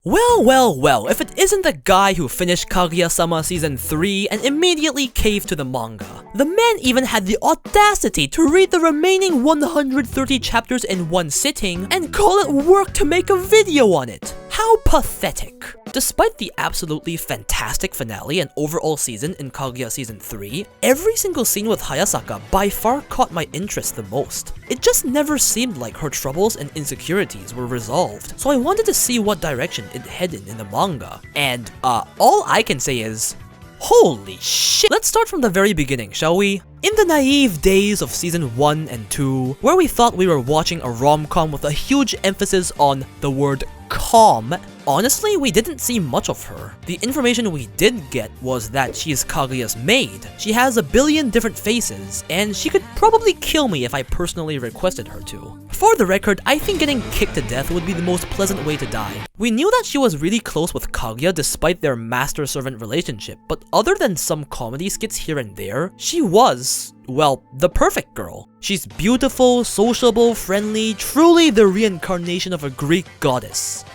Well, if it isn't the guy who finished Kaguya-sama Season 3 and immediately caved to the manga. The man even had the audacity to read the remaining 130 chapters in one sitting and call it work to make a video on it. How pathetic. Despite the absolutely fantastic finale and overall season in Kaguya Season 3, every single scene with Hayasaka by far caught my interest the most. It just never seemed like her troubles and insecurities were resolved, so I wanted to see what direction it headed in the manga. And all I can say is, holy shit! Let's start from the very beginning, shall we? In the naive days of Season 1 and 2, where we thought we were watching a rom-com with a huge emphasis on the word calm, honestly, we didn't see much of her. The information we did get was that she is Kaguya's maid. She has a billion different faces, and she could probably kill me if I personally requested her to. For the record, I think getting kicked to death would be the most pleasant way to die. We knew that she was really close with Kaguya despite their master-servant relationship, but other than some comedy skits here and there, she was, well, the perfect girl. She's beautiful, sociable, friendly, truly the reincarnation of a Greek goddess.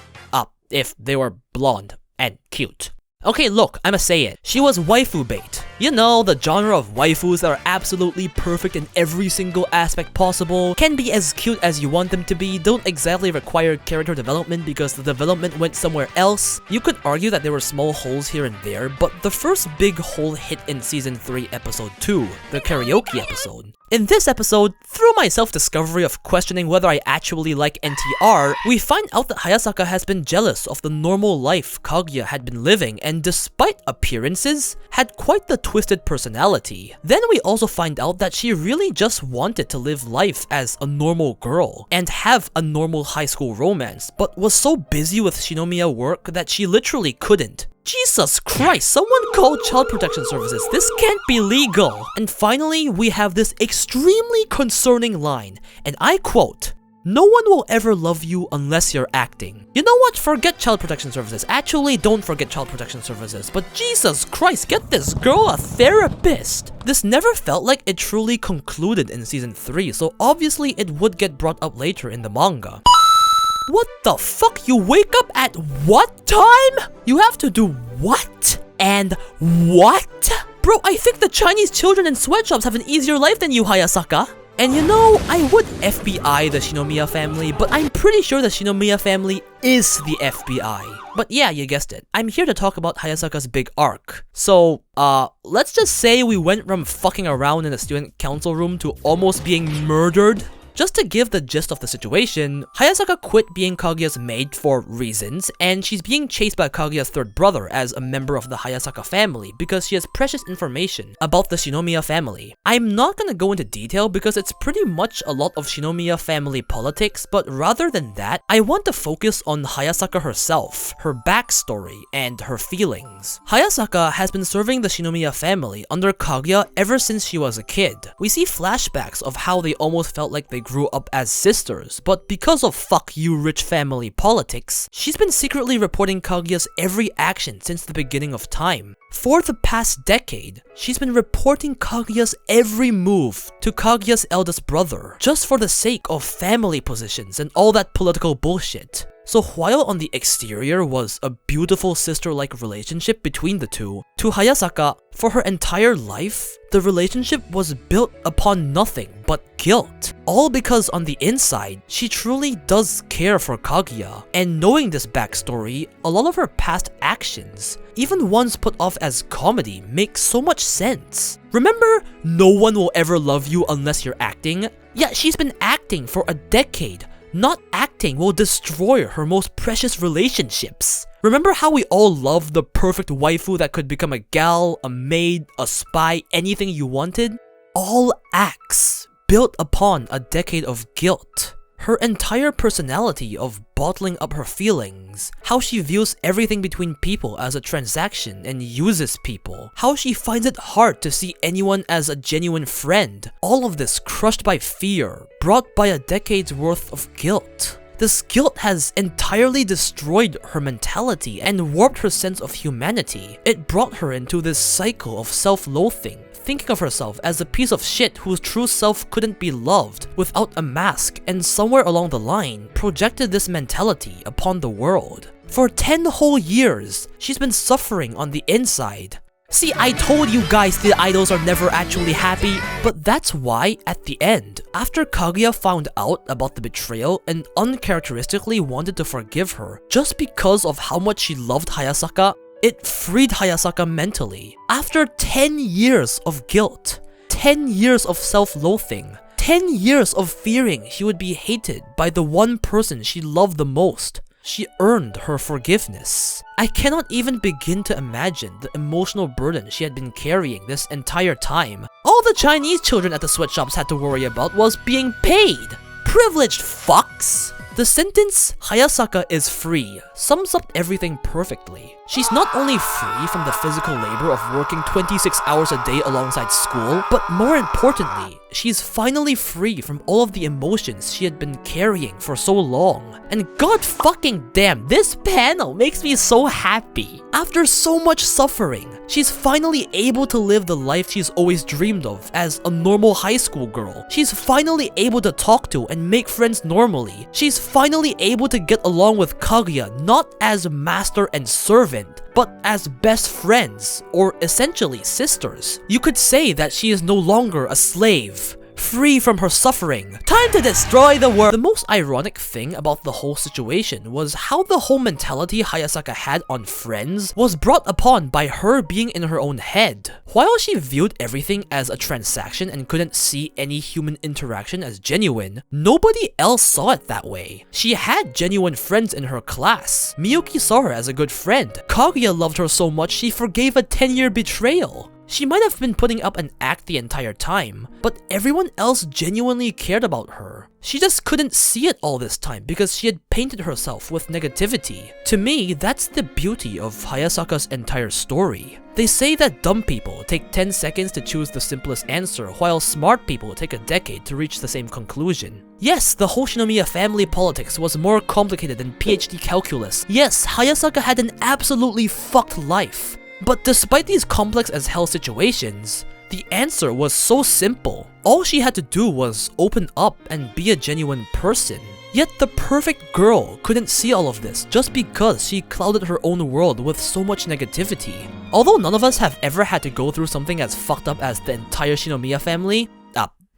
If they were blonde and cute. Okay, look, I'ma say it. She was waifu bait. You know, the genre of waifus that are absolutely perfect in every single aspect possible, can be as cute as you want them to be, don't exactly require character development because the development went somewhere else. You could argue that there were small holes here and there, but the first big hole hit in Season 3 Episode 2, the karaoke episode. In this episode, through my self-discovery of questioning whether I actually like NTR, we find out that Hayasaka has been jealous of the normal life Kaguya had been living and despite appearances, had quite the twisted personality. Then we also find out that she really just wanted to live life as a normal girl and have a normal high school romance, but was so busy with Shinomiya work that she literally couldn't. Jesus Christ, someone call Child Protection Services, this can't be legal! And finally, we have this extremely concerning line, and I quote, "No one will ever love you unless you're acting." You know what? Forget Child Protection Services. Actually, don't forget Child Protection Services. But Jesus Christ, get this girl a therapist! This never felt like it truly concluded in Season 3, so obviously it would get brought up later in the manga. What the fuck? You wake up at what time? You have to do what? And what? Bro, I think the Chinese children in sweatshops have an easier life than you, Hayasaka. And you know, I would FBI the Shinomiya family, but I'm pretty sure the Shinomiya family is the FBI. But yeah, you guessed it. I'm here to talk about Hayasaka's big arc. So, let's just say we went from fucking around in a student council room to almost being murdered. Just to give the gist of the situation, Hayasaka quit being Kaguya's maid for reasons, and she's being chased by Kaguya's third brother as a member of the Hayasaka family because she has precious information about the Shinomiya family. I'm not gonna go into detail because it's pretty much a lot of Shinomiya family politics, but rather than that, I want to focus on Hayasaka herself, her backstory, and her feelings. Hayasaka has been serving the Shinomiya family under Kaguya ever since she was a kid. We see flashbacks of how they almost felt like they grew up as sisters, but because of fuck you rich family politics, she's been secretly reporting Kaguya's every action since the beginning of time. For the past decade, she's been reporting Kaguya's every move to Kaguya's eldest brother, just for the sake of family positions and all that political bullshit. So while on the exterior was a beautiful sister-like relationship between the two, to Hayasaka, for her entire life, the relationship was built upon nothing but guilt. All because on the inside, she truly does care for Kaguya, and knowing this backstory, a lot of her past actions, even ones put off as comedy, make so much sense. Remember, no one will ever love you unless you're acting? Yeah, she's been acting for a decade. Not acting will destroy her most precious relationships. Remember how we all loved the perfect waifu that could become a gal, a maid, a spy, anything you wanted? All acts built upon a decade of guilt. Her entire personality of bottling up her feelings, how she views everything between people as a transaction and uses people, how she finds it hard to see anyone as a genuine friend, all of this crushed by fear, brought by a decade's worth of guilt. This guilt has entirely destroyed her mentality and warped her sense of humanity. It brought her into this cycle of self-loathing, thinking of herself as a piece of shit whose true self couldn't be loved without a mask, and somewhere along the line, projected this mentality upon the world. For 10 whole years, she's been suffering on the inside. See, I told you guys the idols are never actually happy, but that's why, at the end, after Kaguya found out about the betrayal and uncharacteristically wanted to forgive her just because of how much she loved Hayasaka, it freed Hayasaka mentally. After 10 years of guilt, 10 years of self-loathing, 10 years of fearing she would be hated by the one person she loved the most, she earned her forgiveness. I cannot even begin to imagine the emotional burden she had been carrying this entire time. All the Chinese children at the sweatshops had to worry about was being paid. Privileged fucks! The sentence, Hayasaka is free, sums up everything perfectly. She's not only free from the physical labor of working 26 hours a day alongside school, but more importantly, she's finally free from all of the emotions she had been carrying for so long. And god fucking damn, this panel makes me so happy. After so much suffering, she's finally able to live the life she's always dreamed of as a normal high school girl. She's finally able to talk to and make friends normally. She's finally able to get along with Kaguya not as master and servant, but as best friends, or essentially sisters. You could say that she is no longer a slave, free from her suffering. Time to destroy the world! The most ironic thing about the whole situation was how the whole mentality Hayasaka had on friends was brought upon by her being in her own head. While she viewed everything as a transaction and couldn't see any human interaction as genuine, nobody else saw it that way. She had genuine friends in her class. Miyuki saw her as a good friend. Kaguya loved her so much she forgave a 10-year betrayal. She might have been putting up an act the entire time, but everyone else genuinely cared about her. She just couldn't see it all this time because she had painted herself with negativity. To me, that's the beauty of Hayasaka's entire story. They say that dumb people take 10 seconds to choose the simplest answer, while smart people take a decade to reach the same conclusion. Yes, the whole Shinomiya family politics was more complicated than PhD calculus. Yes, Hayasaka had an absolutely fucked life. But despite these complex as hell situations, the answer was so simple. All she had to do was open up and be a genuine person. Yet the perfect girl couldn't see all of this just because she clouded her own world with so much negativity. Although none of us have ever had to go through something as fucked up as the entire Shinomiya family,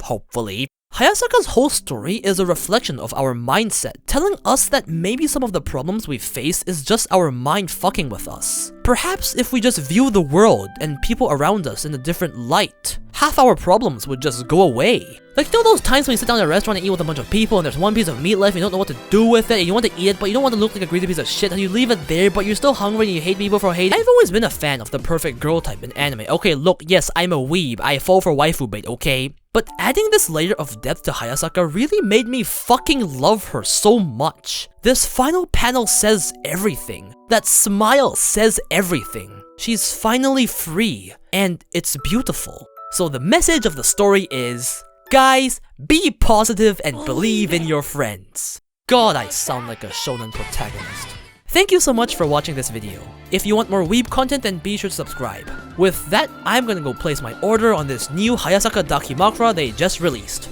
hopefully, Hayasaka's whole story is a reflection of our mindset, telling us that maybe some of the problems we face is just our mind fucking with us. Perhaps if we just view the world and people around us in a different light, half our problems would just go away. Like, you know those times when you sit down at a restaurant and eat with a bunch of people and there's one piece of meat left and you don't know what to do with it and you want to eat it but you don't want to look like a greedy piece of shit and you leave it there but you're still hungry and you hate people for hating? I've always been a fan of the perfect girl type in anime. Okay, look, yes, I'm a weeb. I fall for waifu bait, okay? But adding this layer of depth to Hayasaka really made me fucking love her so much. This final panel says everything. That smile says everything. She's finally free, and it's beautiful. So the message of the story is, guys, be positive and believe in your friends. God, I sound like a shonen protagonist. Thank you so much for watching this video. If you want more weeb content, then be sure to subscribe. With that, I'm gonna go place my order on this new Hayasaka Dakimakura they just released.